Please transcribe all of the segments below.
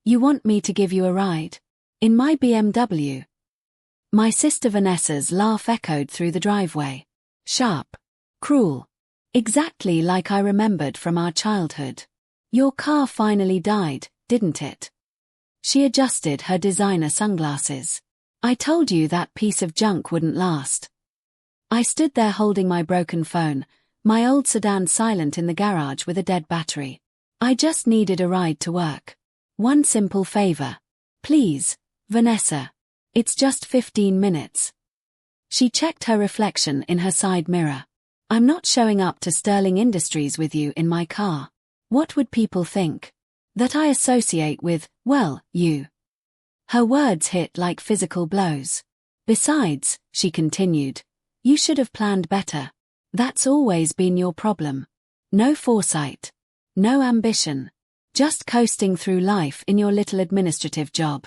You want me to give you a ride? In my BMW? My sister Vanessa's laugh echoed through the driveway. Sharp. Cruel. Exactly like I remembered from our childhood. Your car finally died, didn't it? She adjusted her designer sunglasses. I told you that piece of junk wouldn't last. I stood there holding my broken phone, my old sedan silent in the garage with a dead battery. I just needed a ride to work. One simple favor. Please, Vanessa. It's just 15 minutes. She checked her reflection in her side mirror. I'm not showing up to Sterling Industries with you in my car. What would people think? That I associate with, well, you. Her words hit like physical blows. Besides, she continued, you should have planned better. That's always been your problem. No foresight. No ambition. Just coasting through life in your little administrative job.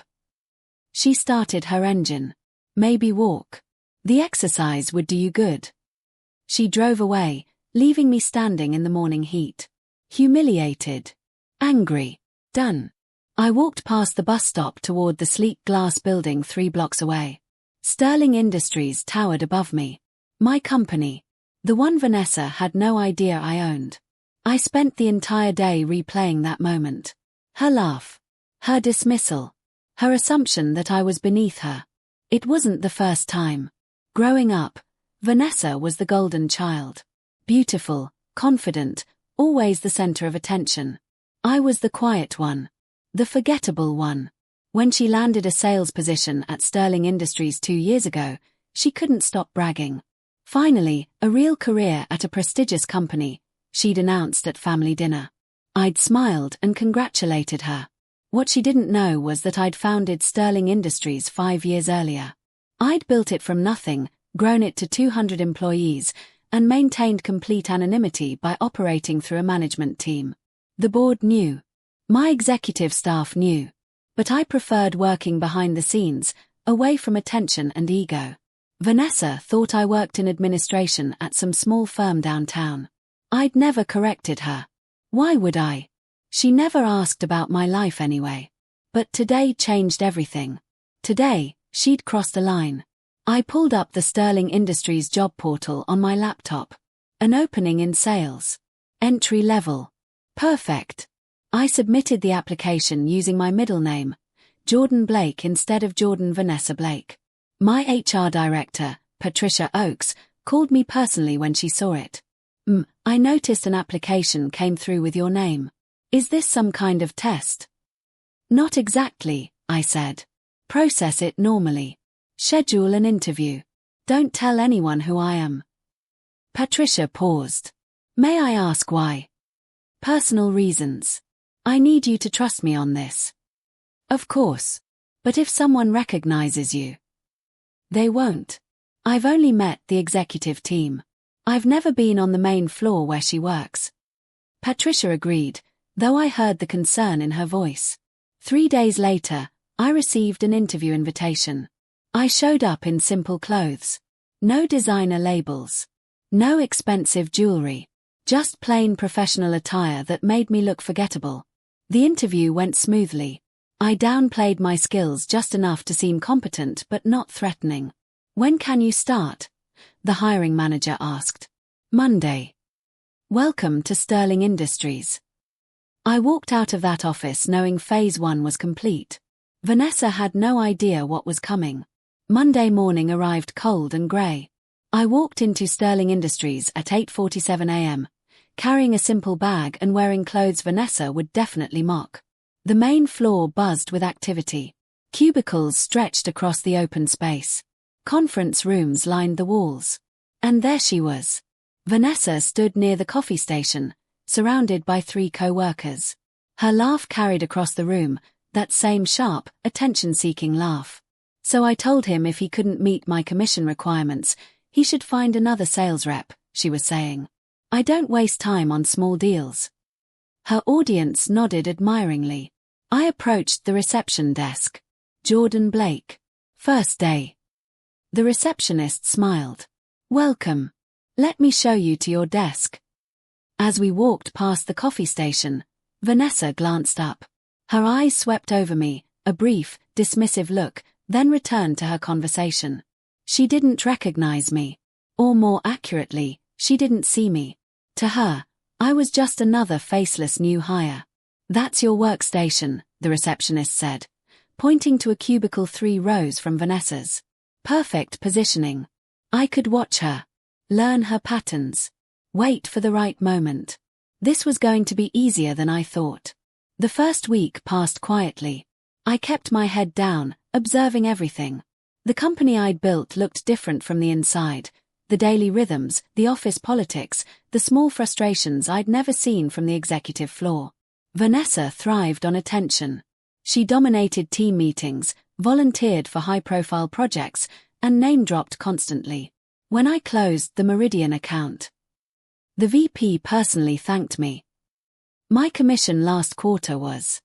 She started her engine. Maybe walk. The exercise would do you good. She drove away, leaving me standing in the morning heat. Humiliated. Angry. Done. I walked past the bus stop toward the sleek glass building 3 blocks away. Sterling Industries towered above me. My company. The one Vanessa had no idea I owned. I spent the entire day replaying that moment. Her laugh. Her dismissal. Her assumption that I was beneath her. It wasn't the first time. Growing up, Vanessa was the golden child. Beautiful, confident, always the center of attention. I was the quiet one. The forgettable one. When she landed a sales position at Sterling Industries 2 years ago, she couldn't stop bragging. Finally, a real career at a prestigious company, she'd announced at family dinner. I'd smiled and congratulated her. What she didn't know was that I'd founded Sterling Industries 5 years earlier. I'd built it from nothing, grown it to 200 employees, and maintained complete anonymity by operating through a management team. The board knew. My executive staff knew. But I preferred working behind the scenes, away from attention and ego. Vanessa thought I worked in administration at some small firm downtown. I'd never corrected her. Why would I? She never asked about my life anyway. But today changed everything. Today, she'd crossed a line. I pulled up the Sterling Industries job portal on my laptop. An opening in sales. Entry level. Perfect. I submitted the application using my middle name, Jordan Blake instead of Jordan Vanessa Blake. My HR director, Patricia Oakes, called me personally when she saw it. I noticed an application came through with your name. Is this some kind of test? Not exactly, I said. Process it normally. Schedule an interview. Don't tell anyone who I am. Patricia paused. May I ask why? Personal reasons. I need you to trust me on this. Of course. But if someone recognizes you, they won't. I've only met the executive team. I've never been on the main floor where she works. Patricia agreed, though I heard the concern in her voice. 3 days later, I received an interview invitation. I showed up in simple clothes. No designer labels. No expensive jewelry. Just plain professional attire that made me look forgettable. The interview went smoothly. I downplayed my skills just enough to seem competent but not threatening. When can you start? The hiring manager asked. Monday. Welcome to Sterling Industries. I walked out of that office knowing phase 1 was complete. Vanessa had no idea what was coming. Monday morning arrived cold and grey. I walked into Sterling Industries at 8:47 a.m., carrying a simple bag and wearing clothes Vanessa would definitely mock. The main floor buzzed with activity. Cubicles stretched across the open space. Conference rooms lined the walls. And there she was. Vanessa stood near the coffee station, surrounded by 3 co-workers. Her laugh carried across the room, that same sharp, attention-seeking laugh. So I told him if he couldn't meet my commission requirements, he should find another sales rep, she was saying. I don't waste time on small deals. Her audience nodded admiringly. I approached the reception desk. Jordan Blake. First day. The receptionist smiled. Welcome. Let me show you to your desk. As we walked past the coffee station, Vanessa glanced up. Her eyes swept over me, a brief, dismissive look, then returned to her conversation. She didn't recognize me. Or more accurately, she didn't see me. To her, I was just another faceless new hire. "That's your workstation," the receptionist said, pointing to a cubicle 3 rows from Vanessa's. Perfect positioning. I could watch her, learn her patterns, wait for the right moment. This was going to be easier than I thought. The first week passed quietly. I kept my head down, observing everything. The company I'd built looked different from the inside. The daily rhythms, the office politics, the small frustrations I'd never seen from the executive floor. Vanessa thrived on attention. She dominated team meetings, volunteered for high-profile projects, and name-dropped constantly. When I closed the Meridian account, the VP personally thanked me. My commission last quarter was.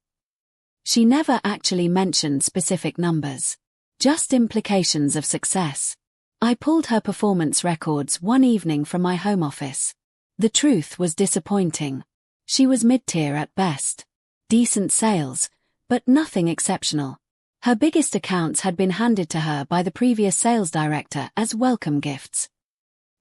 She never actually mentioned specific numbers, just implications of success. I pulled her performance records one evening from my home office. The truth was disappointing. She was mid-tier at best. Decent sales, but nothing exceptional. Her biggest accounts had been handed to her by the previous sales director as welcome gifts.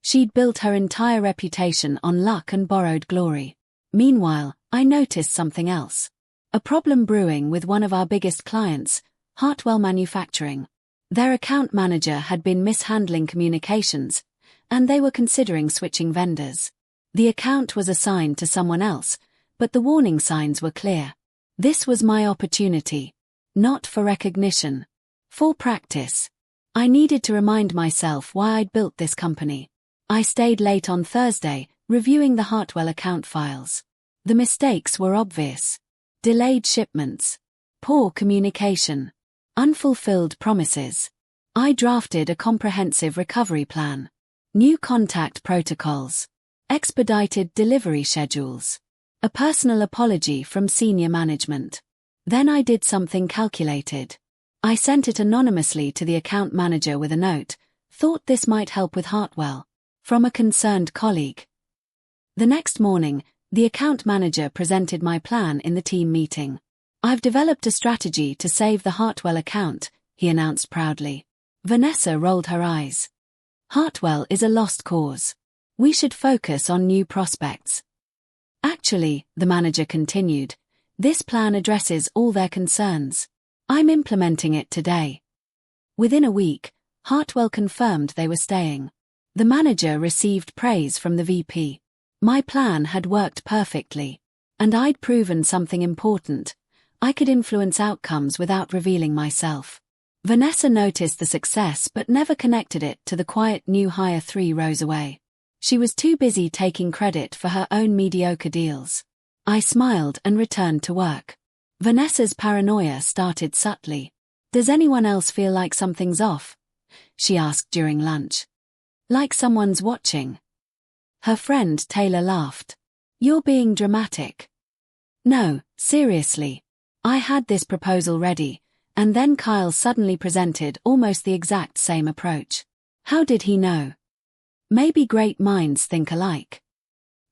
She'd built her entire reputation on luck and borrowed glory. Meanwhile, I noticed something else. A problem brewing with one of our biggest clients, Hartwell Manufacturing. Their account manager had been mishandling communications, and they were considering switching vendors. The account was assigned to someone else, but the warning signs were clear. This was my opportunity. Not for recognition. For practice. I needed to remind myself why I'd built this company. I stayed late on Thursday, reviewing the Hartwell account files. The mistakes were obvious. Delayed shipments. Poor communication. Unfulfilled promises. I drafted a comprehensive recovery plan. New contact protocols. Expedited delivery schedules. A personal apology from senior management. Then I did something calculated. I sent it anonymously to the account manager with a note. Thought this might help with Hartwell. From a concerned colleague. The next morning, the account manager presented my plan in the team meeting. "I've developed a strategy to save the Hartwell account," he announced proudly. Vanessa rolled her eyes. "Hartwell is a lost cause. We should focus on new prospects." "Actually," the manager continued, "this plan addresses all their concerns. I'm implementing it today." Within a week, Hartwell confirmed they were staying. The manager received praise from the VP. My plan had worked perfectly. And I'd proven something important. I could influence outcomes without revealing myself. Vanessa noticed the success but never connected it to the quiet new hire 3 rows away. She was too busy taking credit for her own mediocre deals. I smiled and returned to work. Vanessa's paranoia started subtly. "Does anyone else feel like something's off?" she asked during lunch. "Like someone's watching?" Her friend Taylor laughed. "You're being dramatic." "No, seriously. I had this proposal ready, and then Kyle suddenly presented almost the exact same approach. How did he know? Maybe great minds think alike."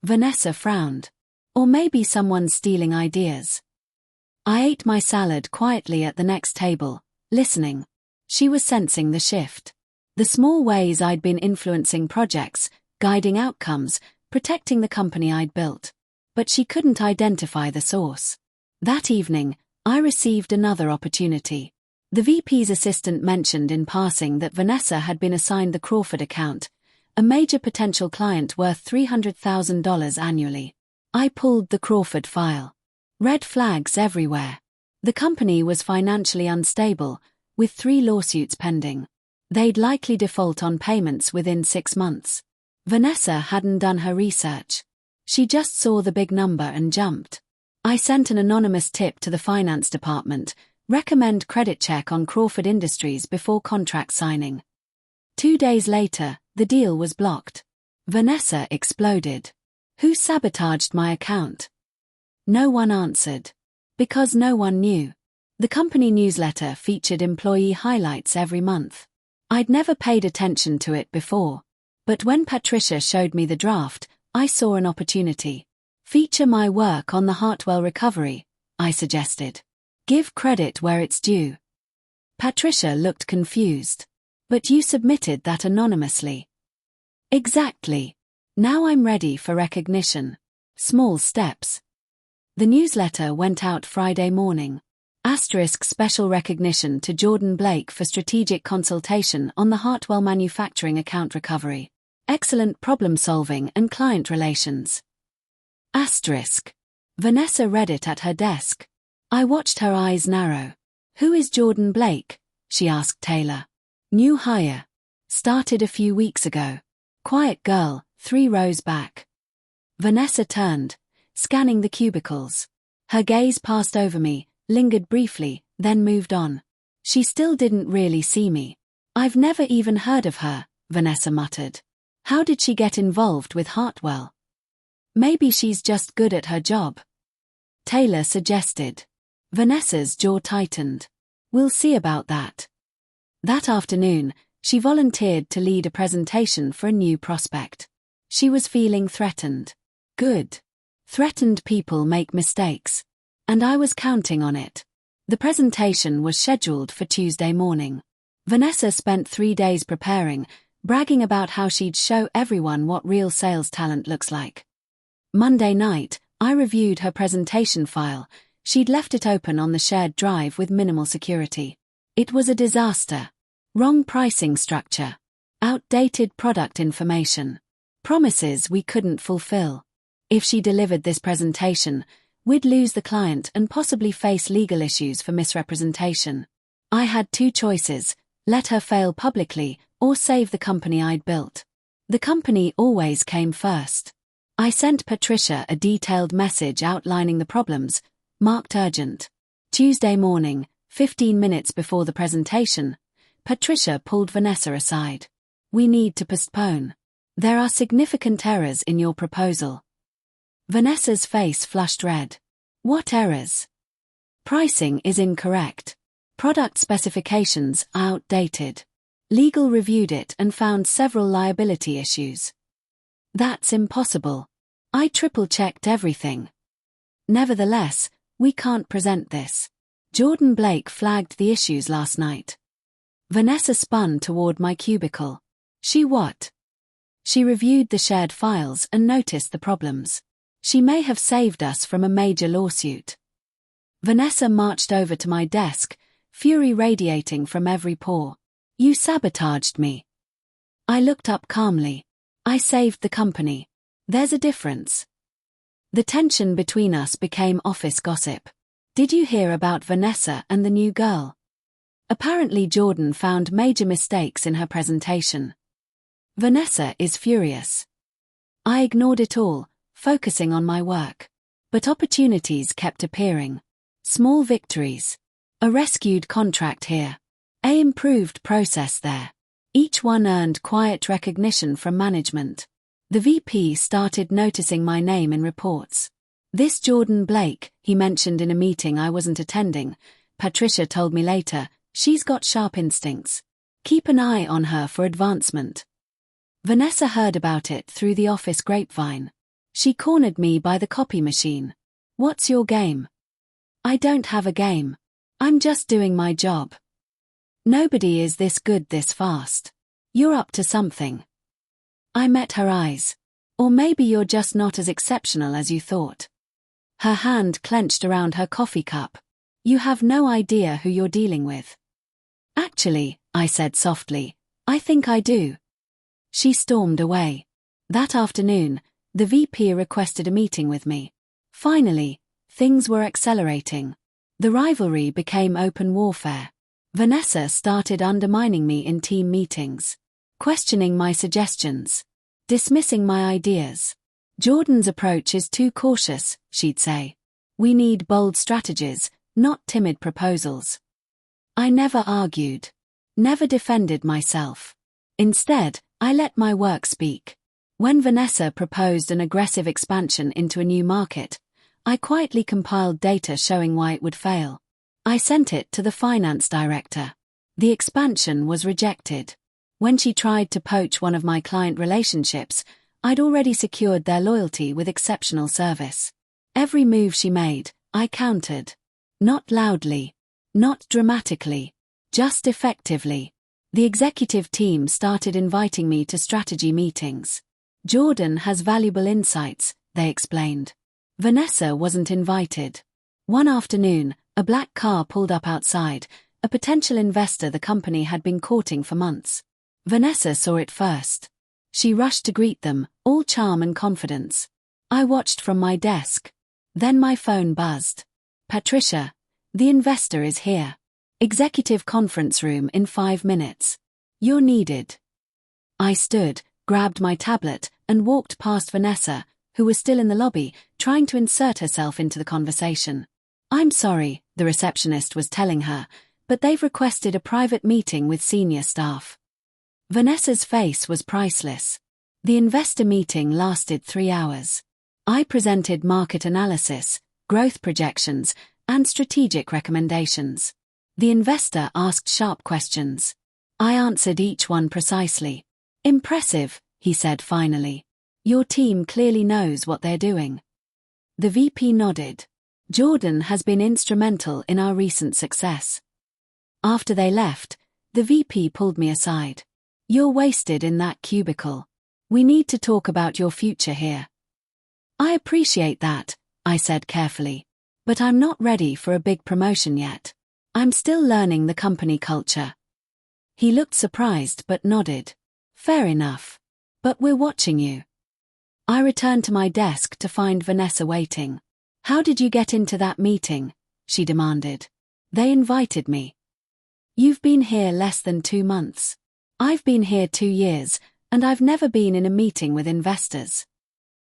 Vanessa frowned. "Or maybe someone's stealing ideas." I ate my salad quietly at the next table, listening. She was sensing the shift. The small ways I'd been influencing projects, guiding outcomes, protecting the company I'd built. But she couldn't identify the source. That evening, I received another opportunity. The VP's assistant mentioned in passing that Vanessa had been assigned the Crawford account, a major potential client worth $300,000 annually. I pulled the Crawford file. Red flags everywhere. The company was financially unstable, with 3 lawsuits pending. They'd likely default on payments within 6 months. Vanessa hadn't done her research. She just saw the big number and jumped. I sent an anonymous tip to the finance department, recommend credit check on Crawford Industries before contract signing. 2 days later, the deal was blocked. Vanessa exploded. "Who sabotaged my account?" No one answered. Because no one knew. The company newsletter featured employee highlights every month. I'd never paid attention to it before. But when Patricia showed me the draft, I saw an opportunity. "Feature my work on the Hartwell recovery," I suggested. Give credit where it's due. Patricia looked confused. But you submitted that anonymously. Exactly. Now I'm ready for recognition. Small steps. The newsletter went out Friday morning. Asterisk special recognition to Jordan Blake for strategic consultation on the Hartwell Manufacturing account recovery. Excellent problem solving and client relations. Asterisk. Vanessa read it at her desk. I watched her eyes narrow. Who is Jordan Blake? She asked Taylor. New hire. Started a few weeks ago. Quiet girl, 3 rows back. Vanessa turned, scanning the cubicles. Her gaze passed over me, lingered briefly, then moved on. She still didn't really see me. I've never even heard of her, Vanessa muttered. How did she get involved with Hartwell? Maybe she's just good at her job. Taylor suggested. Vanessa's jaw tightened. We'll see about that. That afternoon, she volunteered to lead a presentation for a new prospect. She was feeling threatened. Good. Threatened people make mistakes. And I was counting on it. The presentation was scheduled for Tuesday morning. Vanessa spent 3 days preparing, bragging about how she'd show everyone what real sales talent looks like. Monday night, I reviewed her presentation file. She'd left it open on the shared drive with minimal security. It was a disaster. Wrong pricing structure. Outdated product information. Promises we couldn't fulfill. If she delivered this presentation, we'd lose the client and possibly face legal issues for misrepresentation. I had 2 choices, let her fail publicly or save the company I'd built. The company always came first. I sent Patricia a detailed message outlining the problems, marked urgent. Tuesday morning, 15 minutes before the presentation, Patricia pulled Vanessa aside. We need to postpone. There are significant errors in your proposal. Vanessa's face flushed red. What errors? Pricing is incorrect. Product specifications are outdated. Legal reviewed it and found several liability issues. That's impossible. I triple-checked everything. Nevertheless, we can't present this. Jordan Blake flagged the issues last night. Vanessa spun toward my cubicle. She what? She reviewed the shared files and noticed the problems. She may have saved us from a major lawsuit. Vanessa marched over to my desk, fury radiating from every pore. You sabotaged me. I looked up calmly. I saved the company. There's a difference. The tension between us became office gossip. Did you hear about Vanessa and the new girl? Apparently Jordan found major mistakes in her presentation. Vanessa is furious. I ignored it all, focusing on my work. But opportunities kept appearing. Small victories. A rescued contract here. A improved process there. Each one earned quiet recognition from management. The VP started noticing my name in reports. This Jordan Blake, he mentioned in a meeting I wasn't attending. Patricia told me later, she's got sharp instincts. Keep an eye on her for advancement. Vanessa heard about it through the office grapevine. She cornered me by the copy machine. What's your game? I don't have a game. I'm just doing my job. Nobody is this good this fast. You're up to something. I met her eyes. Or maybe you're just not as exceptional as you thought. Her hand clenched around her coffee cup. You have no idea who you're dealing with. Actually, I said softly, I think I do. She stormed away. That afternoon, the VP requested a meeting with me. Finally, things were accelerating. The rivalry became open warfare. Vanessa started undermining me in team meetings, questioning my suggestions, dismissing my ideas. Jordan's approach is too cautious, she'd say. We need bold strategies, not timid proposals. I never argued, never defended myself. Instead, I let my work speak. When Vanessa proposed an aggressive expansion into a new market, I quietly compiled data showing why it would fail. I sent it to the finance director. The expansion was rejected. When she tried to poach one of my client relationships, I'd already secured their loyalty with exceptional service. Every move she made, I countered. Not loudly. Not dramatically. Just effectively. The executive team started inviting me to strategy meetings. Jordan has valuable insights, they explained. Vanessa wasn't invited. One afternoon, a black car pulled up outside, a potential investor the company had been courting for months. Vanessa saw it first. She rushed to greet them, all charm and confidence. I watched from my desk. Then my phone buzzed. Patricia, the investor is here. Executive conference room in 5 minutes. You're needed. I stood, grabbed my tablet, and walked past Vanessa, who was still in the lobby, trying to insert herself into the conversation. I'm sorry, the receptionist was telling her, but they've requested a private meeting with senior staff. Vanessa's face was priceless. The investor meeting lasted 3 hours. I presented market analysis, growth projections, and strategic recommendations. The investor asked sharp questions. I answered each one precisely. Impressive, he said finally. Your team clearly knows what they're doing. The VP nodded. Jordan has been instrumental in our recent success. After they left, the VP pulled me aside. You're wasted in that cubicle. We need to talk about your future here. I appreciate that, I said carefully. But I'm not ready for a big promotion yet. I'm still learning the company culture. He looked surprised but nodded. Fair enough. But we're watching you. I returned to my desk to find Vanessa waiting. How did you get into that meeting? She demanded. They invited me. You've been here less than 2 months. I've been here 2 years, and I've never been in a meeting with investors.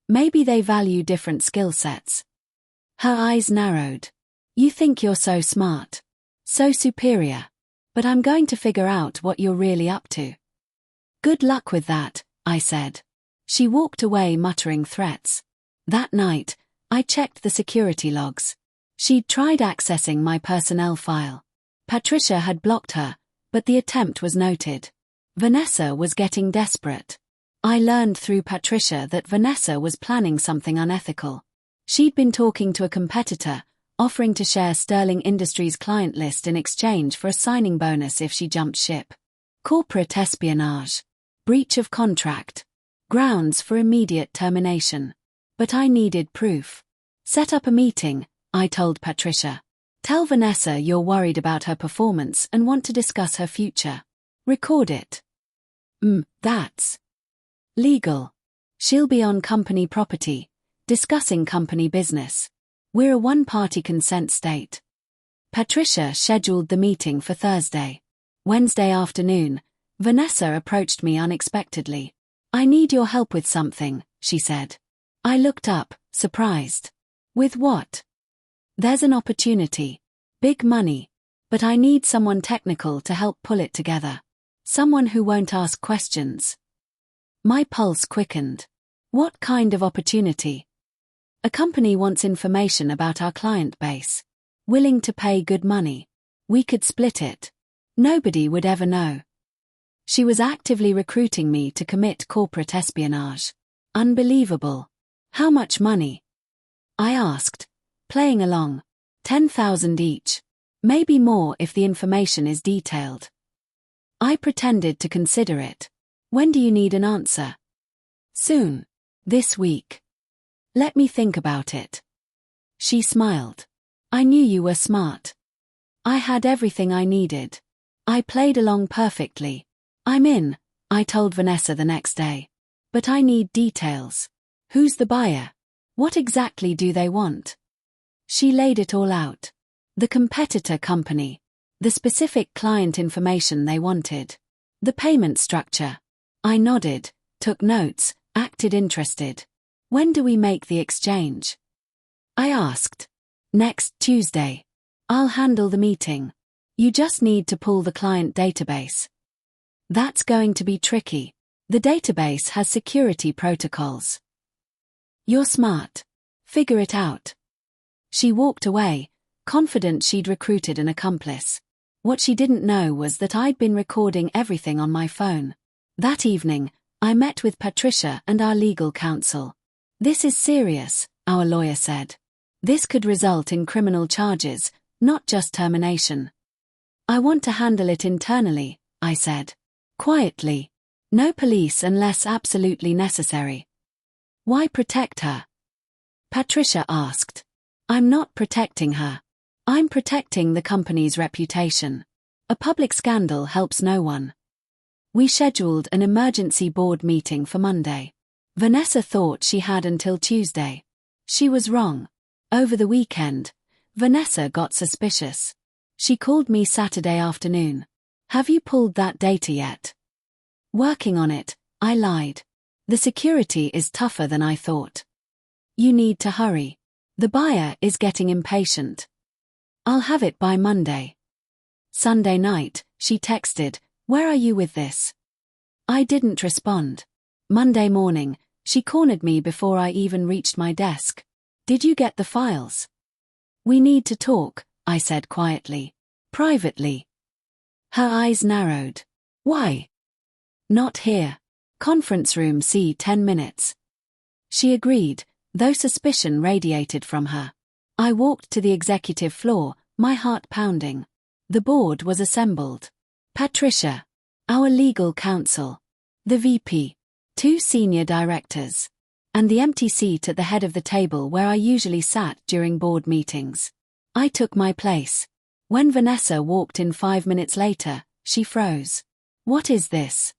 Maybe they value different skill sets. Her eyes narrowed. You think you're so smart. So superior. But I'm going to figure out what you're really up to. Good luck with that, I said. She walked away muttering threats. That night, I checked the security logs. She'd tried accessing my personnel file. Patricia had blocked her, but the attempt was noted. Vanessa was getting desperate. I learned through Patricia that Vanessa was planning something unethical. She'd been talking to a competitor, offering to share Sterling Industries' client list in exchange for a signing bonus if she jumped ship. Corporate espionage. Breach of contract. Grounds for immediate termination. But I needed proof. Set up a meeting, I told Patricia. Tell Vanessa you're worried about her performance and want to discuss her future. Record it. That's legal. She'll be on company property, discussing company business. We're a one-party consent state. Patricia scheduled the meeting for Thursday. Wednesday afternoon, Vanessa approached me unexpectedly. I need your help with something, she said. I looked up, surprised. With what? There's an opportunity. Big money. But I need someone technical to help pull it together. Someone who won't ask questions. My pulse quickened. What kind of opportunity? A company wants information about our client base. Willing to pay good money. We could split it. Nobody would ever know. She was actively recruiting me to commit corporate espionage. Unbelievable. How much money? I asked, playing along. 10,000 each. Maybe more if the information is detailed. I pretended to consider it. When do you need an answer? Soon. This week. Let me think about it. She smiled. I knew you were smart. I had everything I needed. I played along perfectly. I'm in, I told Vanessa the next day. But I need details. Who's the buyer? What exactly do they want? She laid it all out. The competitor company. The specific client information they wanted. The payment structure. I nodded, took notes, acted interested. When do we make the exchange? I asked. Next Tuesday. I'll handle the meeting. You just need to pull the client database. That's going to be tricky. The database has security protocols. You're smart. Figure it out. She walked away, confident she'd recruited an accomplice. What she didn't know was that I'd been recording everything on my phone. That evening, I met with Patricia and our legal counsel. This is serious, our lawyer said. This could result in criminal charges, not just termination. I want to handle it internally, I said. Quietly. No police unless absolutely necessary. Why protect her? Patricia asked. I'm not protecting her. I'm protecting the company's reputation. A public scandal helps no one. We scheduled an emergency board meeting for Monday. Vanessa thought she had until Tuesday. She was wrong. Over the weekend, Vanessa got suspicious. She called me Saturday afternoon. Have you pulled that data yet? Working on it, I lied. The security is tougher than I thought. You need to hurry. The buyer is getting impatient. I'll have it by Monday. Sunday night, she texted, "Where are you with this?" I didn't respond. Monday morning, she cornered me before I even reached my desk. Did you get the files? We need to talk, I said quietly. Privately. Her eyes narrowed. Why? Not here. Conference room C 10 minutes. She agreed, though suspicion radiated from her. I walked to the executive floor, my heart pounding. The board was assembled. Patricia, our legal counsel, the VP, 2 senior directors, and the empty seat at the head of the table where I usually sat during board meetings. I took my place. When Vanessa walked in 5 minutes later, she froze. What is this?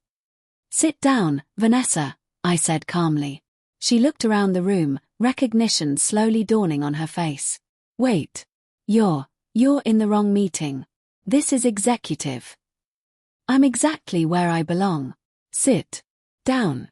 Sit down, Vanessa, I said calmly. She looked around the room, recognition slowly dawning on her face. Wait. You're in the wrong meeting. This is executive. I'm exactly where I belong. Sit down.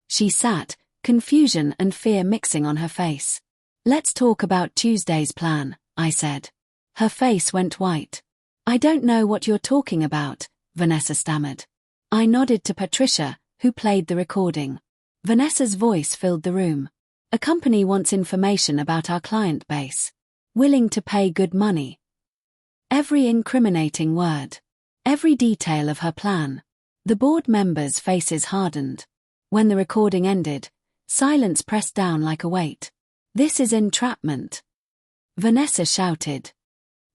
She sat, confusion and fear mixing on her face. Let's talk about Tuesday's plan, I said. Her face went white. I don't know what you're talking about, Vanessa stammered. I nodded to Patricia, who played the recording. Vanessa's voice filled the room. A company wants information about our client base. Willing to pay good money. Every incriminating word. Every detail of her plan. The board members' faces hardened. When the recording ended, silence pressed down like a weight. This is entrapment. Vanessa shouted.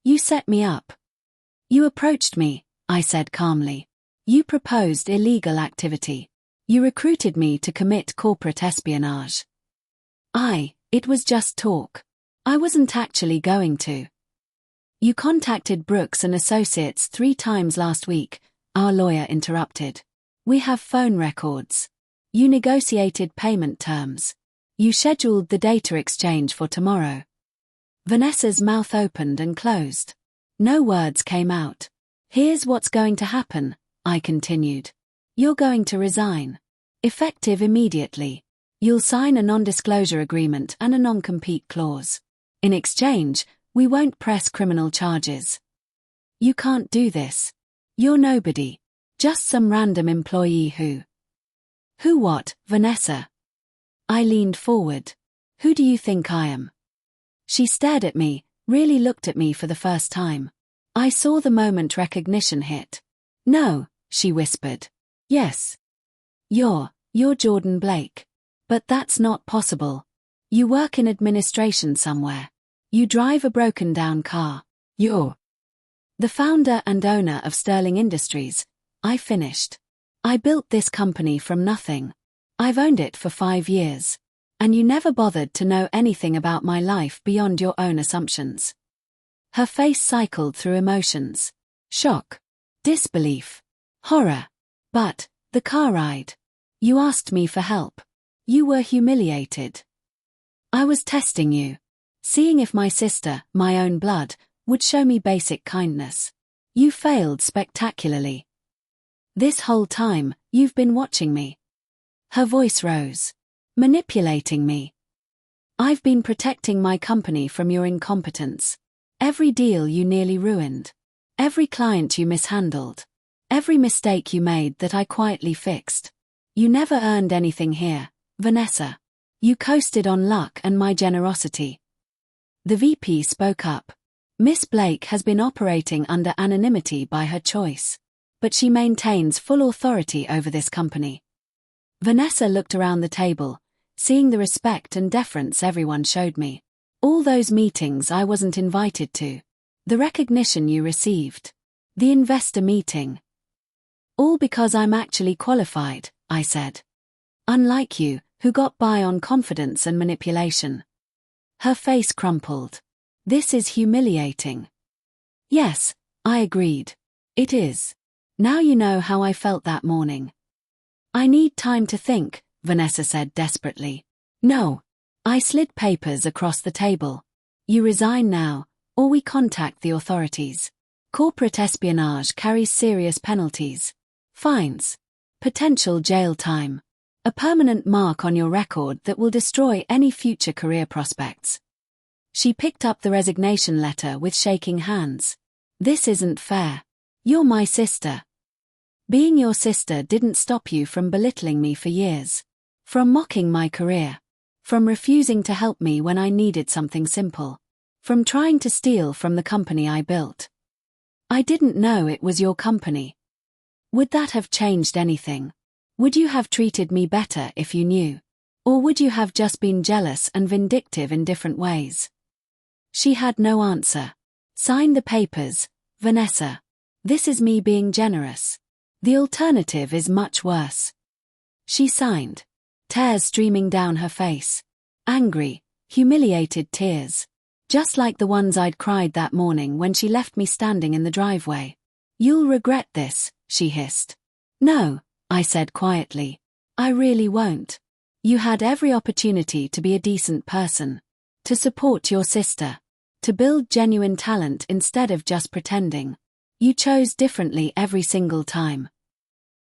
You set me up. You approached me, I said calmly. You proposed illegal activity. You recruited me to commit corporate espionage. It was just talk. I wasn't actually going to. You contacted Brooks and Associates 3 times last week, our lawyer interrupted. We have phone records. You negotiated payment terms. You scheduled the data exchange for tomorrow. Vanessa's mouth opened and closed. No words came out. Here's what's going to happen, I continued. You're going to resign. Effective immediately. You'll sign a non-disclosure agreement and a non-compete clause. In exchange, we won't press criminal charges. You can't do this. You're nobody. Just some random employee who... Who what, Vanessa? I leaned forward. Who do you think I am? She stared at me, really looked at me for the first time. I saw the moment recognition hit. No, she whispered. Yes. You're Jordan Blake. But that's not possible. You work in administration somewhere. You drive a broken-down car. You're the founder and owner of Sterling Industries. I finished. I built this company from nothing. I've owned it for 5 years. And you never bothered to know anything about my life beyond your own assumptions. Her face cycled through emotions. Shock. Disbelief. Horror. But, the car ride. You asked me for help. You were humiliated. I was testing you. Seeing if my sister, my own blood, would show me basic kindness. You failed spectacularly. This whole time, you've been watching me. Her voice rose. Manipulating me. I've been protecting my company from your incompetence. Every deal you nearly ruined. Every client you mishandled. Every mistake you made that I quietly fixed. You never earned anything here, Vanessa. You coasted on luck and my generosity. The VP spoke up. Miss Blake has been operating under anonymity by her choice. But she maintains full authority over this company. Vanessa looked around the table, seeing the respect and deference everyone showed me. All those meetings I wasn't invited to. The recognition you received. The investor meeting. All because I'm actually qualified, I said. Unlike you, who got by on confidence and manipulation. Her face crumpled. This is humiliating. Yes, I agreed. It is. Now you know how I felt that morning. I need time to think, Vanessa said desperately. No. I slid papers across the table. You resign now, or we contact the authorities. Corporate espionage carries serious penalties. Fines. Potential jail time. A permanent mark on your record that will destroy any future career prospects. She picked up the resignation letter with shaking hands. This isn't fair. You're my sister. Being your sister didn't stop you from belittling me for years. From mocking my career. From refusing to help me when I needed something simple. From trying to steal from the company I built. I didn't know it was your company. Would that have changed anything? Would you have treated me better if you knew? Or would you have just been jealous and vindictive in different ways? She had no answer. Sign the papers, Vanessa. This is me being generous. The alternative is much worse. She signed. Tears streaming down her face. Angry, humiliated tears. Just like the ones I'd cried that morning when she left me standing in the driveway. You'll regret this, she hissed. No, I said quietly. I really won't. You had every opportunity to be a decent person. To support your sister. To build genuine talent instead of just pretending. You chose differently every single time.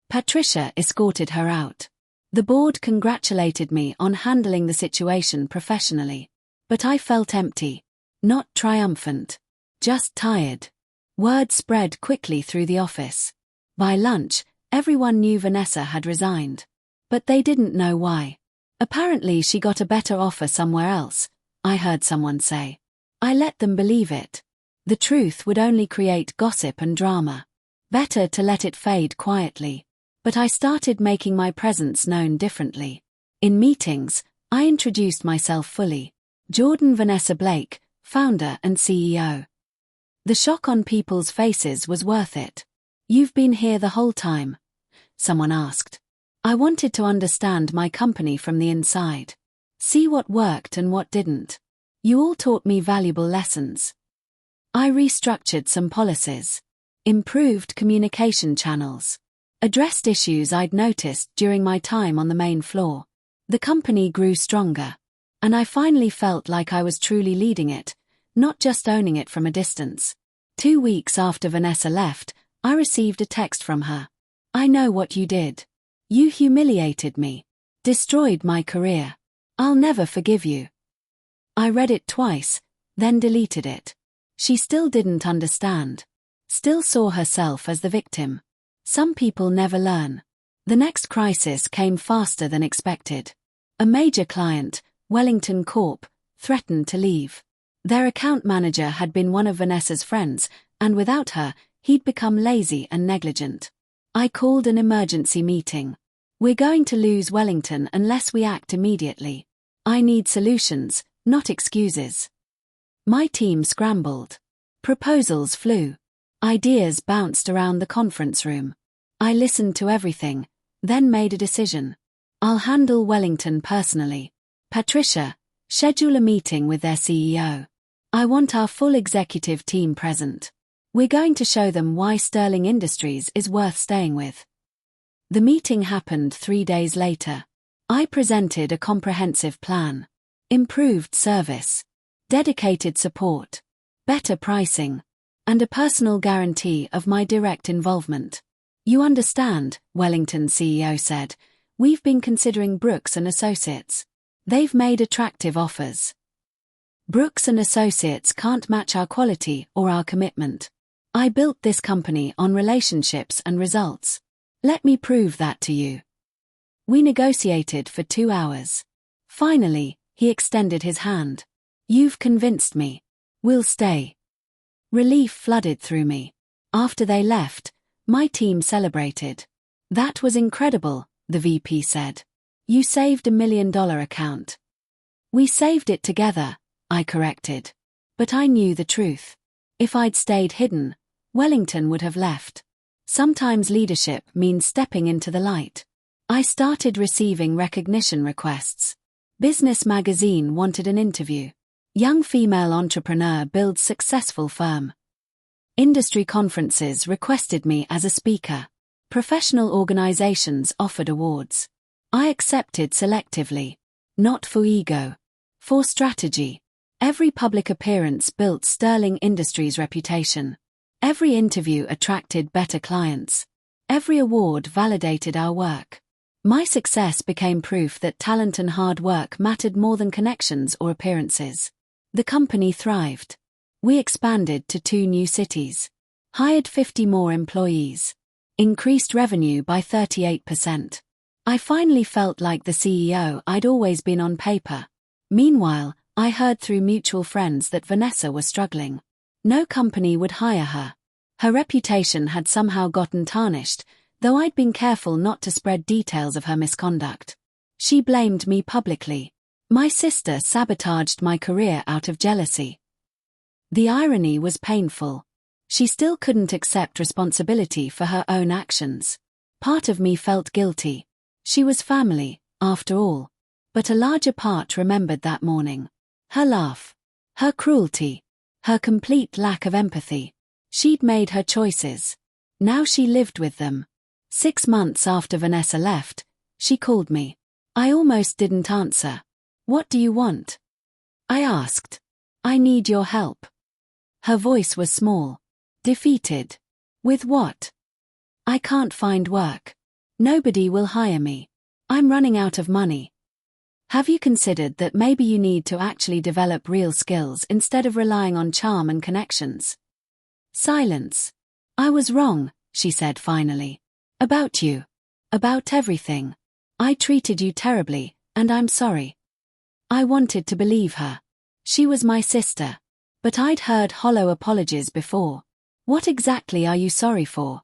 Patricia escorted her out. The board congratulated me on handling the situation professionally. But I felt empty. Not triumphant. Just tired. Word spread quickly through the office. By lunch, everyone knew Vanessa had resigned. But they didn't know why. Apparently she got a better offer somewhere else, I heard someone say. I let them believe it. The truth would only create gossip and drama. Better to let it fade quietly. But I started making my presence known differently. In meetings, I introduced myself fully. Jordan Vanessa Blake, founder and CEO. The shock on people's faces was worth it. You've been here the whole time? Someone asked. I wanted to understand my company from the inside. See what worked and what didn't. You all taught me valuable lessons. I restructured some policies. Improved communication channels. Addressed issues I'd noticed during my time on the main floor. The company grew stronger. And I finally felt like I was truly leading it, not just owning it from a distance. 2 weeks after Vanessa left, I received a text from her. I know what you did. You humiliated me. Destroyed my career. I'll never forgive you. I read it twice, then deleted it. She still didn't understand. Still saw herself as the victim. Some people never learn. The next crisis came faster than expected. A major client, Wellington Corp, threatened to leave. Their account manager had been one of Vanessa's friends, and without her, he'd become lazy and negligent. I called an emergency meeting. We're going to lose Wellington unless we act immediately. I need solutions, not excuses. My team scrambled. Proposals flew. Ideas bounced around the conference room. I listened to everything, then made a decision. I'll handle Wellington personally. Patricia, schedule a meeting with their CEO. I want our full executive team present. We're going to show them why Sterling Industries is worth staying with. The meeting happened 3 days later. I presented a comprehensive plan. Improved service. Dedicated support. Better pricing. And a personal guarantee of my direct involvement. You understand, Wellington CEO said, we've been considering Brooks & Associates. They've made attractive offers. Brooks & Associates can't match our quality or our commitment. I built this company on relationships and results. Let me prove that to you. We negotiated for 2 hours. Finally, he extended his hand. You've convinced me. We'll stay. Relief flooded through me. After they left, my team celebrated. That was incredible, the VP said. You saved $1 million account. We saved it together, I corrected. But I knew the truth. If I'd stayed hidden, Wellington would have left. Sometimes leadership means stepping into the light. I started receiving recognition requests. Business Magazine wanted an interview. Young female entrepreneur builds successful firm. Industry conferences requested me as a speaker. Professional organizations offered awards. I accepted selectively. Not for ego. For strategy. Every public appearance built Sterling Industries' reputation. Every interview attracted better clients. Every award validated our work. My success became proof that talent and hard work mattered more than connections or appearances. The company thrived. We expanded to 2 new cities. Hired 50 more employees. Increased revenue by 38%. I finally felt like the CEO I'd always been on paper. Meanwhile, I heard through mutual friends that Vanessa was struggling. No company would hire her. Her reputation had somehow gotten tarnished, though I'd been careful not to spread details of her misconduct. She blamed me publicly. My sister sabotaged my career out of jealousy. The irony was painful. She still couldn't accept responsibility for her own actions. Part of me felt guilty. She was family, after all. But a larger part remembered that morning. Her laugh. Her cruelty. Her complete lack of empathy. She'd made her choices. Now she lived with them. 6 months after Vanessa left, she called me. I almost didn't answer. "What do you want?" I asked. "I need your help." Her voice was small. Defeated. "With what?" "I can't find work. Nobody will hire me. I'm running out of money." "Have you considered that maybe you need to actually develop real skills instead of relying on charm and connections?" Silence. "I was wrong," she said finally. "About you. About everything. I treated you terribly, and I'm sorry." I wanted to believe her. She was my sister. But I'd heard hollow apologies before. "What exactly are you sorry for?"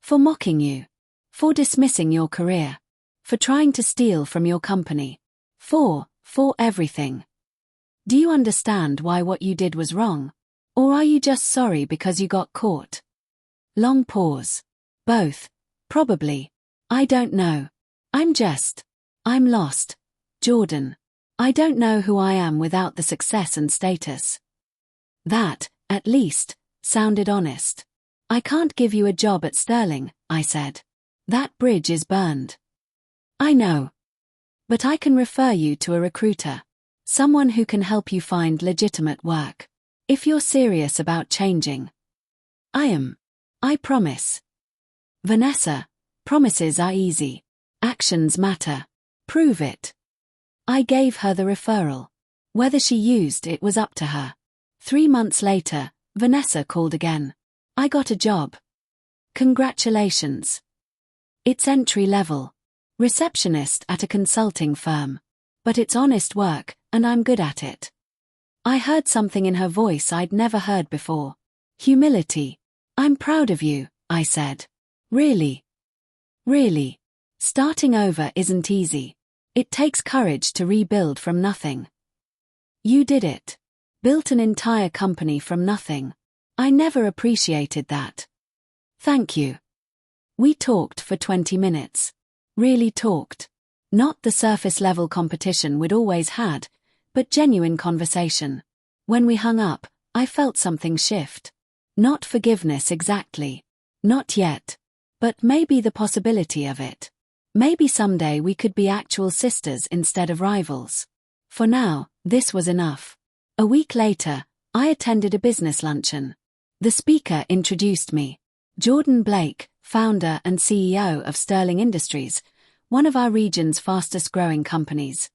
"For mocking you. For dismissing your career. For trying to steal from your company. For everything. Do you understand why what you did was wrong? Or are you just sorry because you got caught?" Long pause. "Both. Probably. I don't know. I'm lost. Jordan. I don't know who I am without the success and status." That, at least, sounded honest. "I can't give you a job at Sterling," I said. "That bridge is burned." "I know. But I can refer you to a recruiter. Someone who can help you find legitimate work. If you're serious about changing." "I am. I promise." "Vanessa, promises are easy. Actions matter. Prove it." I gave her the referral. Whether she used it was up to her. 3 months later, Vanessa called again. "I got a job." "Congratulations." "It's entry level. Receptionist at a consulting firm. But it's honest work, and I'm good at it." I heard something in her voice I'd never heard before. Humility. "I'm proud of you," I said. "Really? Really? Starting over isn't easy. It takes courage to rebuild from nothing." "You did it. Built an entire company from nothing. I never appreciated that." "Thank you." We talked for 20 minutes. Really talked. Not the surface-level competition we'd always had, but genuine conversation. When we hung up, I felt something shift. Not forgiveness exactly. Not yet. But maybe the possibility of it. Maybe someday we could be actual sisters instead of rivals. For now, this was enough. A week later, I attended a business luncheon. The speaker introduced me. Jordan Blake, founder and CEO of Sterling Industries, one of our region's fastest-growing companies.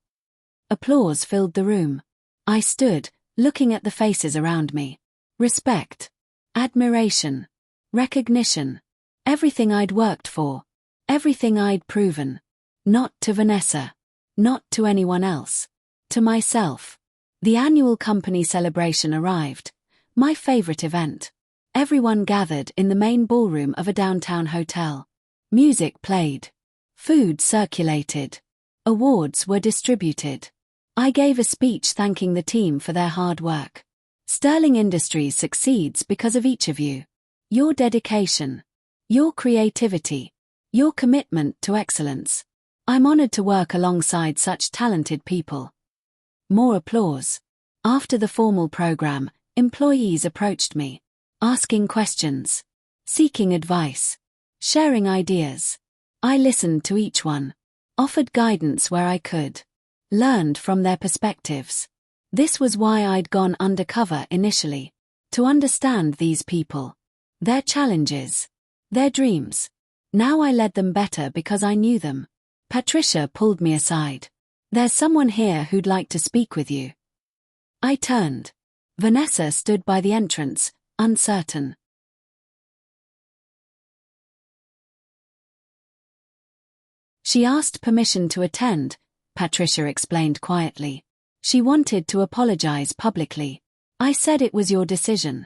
Applause filled the room. I stood, looking at the faces around me. Respect. Admiration. Recognition. Everything I'd worked for. Everything I'd proven. Not to Vanessa. Not to anyone else. To myself. The annual company celebration arrived. My favorite event. Everyone gathered in the main ballroom of a downtown hotel. Music played. Food circulated. Awards were distributed. I gave a speech thanking the team for their hard work. Sterling Industries succeeds because of each of you. Your dedication, your creativity, your commitment to excellence. I'm honored to work alongside such talented people. More applause. After the formal program, employees approached me, asking questions, seeking advice, sharing ideas. I listened to each one, offered guidance where I could, learned from their perspectives. This was why I'd gone undercover initially, to understand these people, their challenges, their dreams. Now I led them better because I knew them. Patricia pulled me aside. There's someone here who'd like to speak with you. I turned. Vanessa stood by the entrance, uncertain. She asked permission to attend, Patricia explained quietly. She wanted to apologize publicly. I said it was your decision.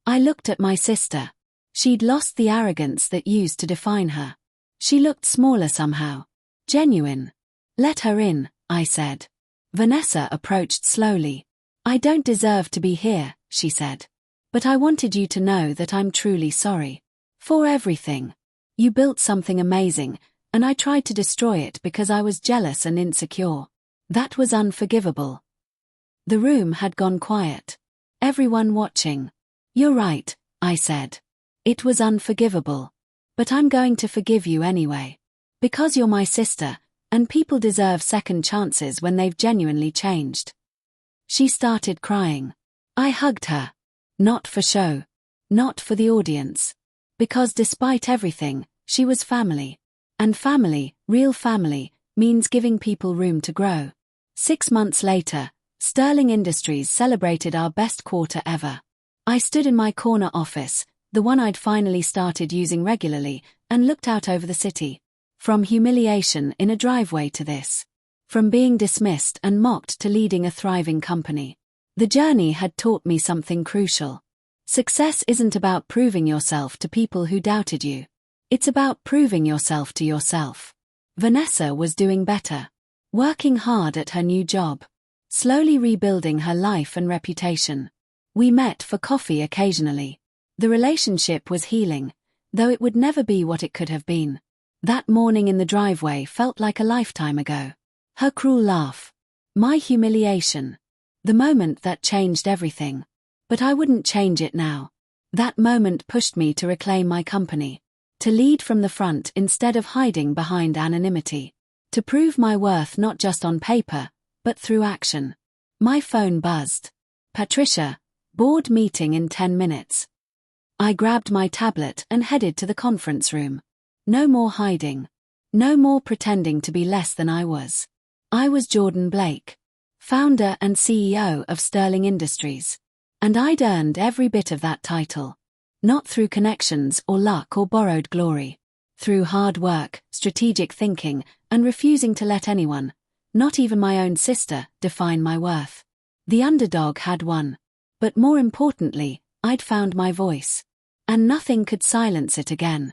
I looked at my sister. She'd lost the arrogance that used to define her. She looked smaller somehow. Genuine. Let her in, I said. Vanessa approached slowly. I don't deserve to be here, she said. But I wanted you to know that I'm truly sorry. For everything. You built something amazing, and I tried to destroy it because I was jealous and insecure. That was unforgivable. The room had gone quiet. Everyone watching. You're right, I said. It was unforgivable. But I'm going to forgive you anyway. Because you're my sister, and people deserve second chances when they've genuinely changed. She started crying. I hugged her. Not for show. Not for the audience. Because despite everything, she was family. And family, real family, means giving people room to grow. 6 months later, Sterling Industries celebrated our best quarter ever. I stood in my corner office, the one I'd finally started using regularly, and looked out over the city. From humiliation in a driveway to this. From being dismissed and mocked to leading a thriving company. The journey had taught me something crucial. Success isn't about proving yourself to people who doubted you. It's about proving yourself to yourself. Vanessa was doing better. Working hard at her new job. Slowly rebuilding her life and reputation. We met for coffee occasionally. The relationship was healing, though it would never be what it could have been. That morning in the driveway felt like a lifetime ago. Her cruel laugh. My humiliation. The moment that changed everything. But I wouldn't change it now. That moment pushed me to reclaim my company. To lead from the front instead of hiding behind anonymity. To prove my worth not just on paper, but through action. My phone buzzed. Patricia, board meeting in 10 minutes. I grabbed my tablet and headed to the conference room. No more hiding. No more pretending to be less than I was. I was Jordan Blake, founder and CEO of Sterling Industries. And I'd earned every bit of that title. Not through connections or luck or borrowed glory. Through hard work, strategic thinking, and refusing to let anyone, not even my own sister, define my worth. The underdog had won. But more importantly, I'd found my voice. And nothing could silence it again.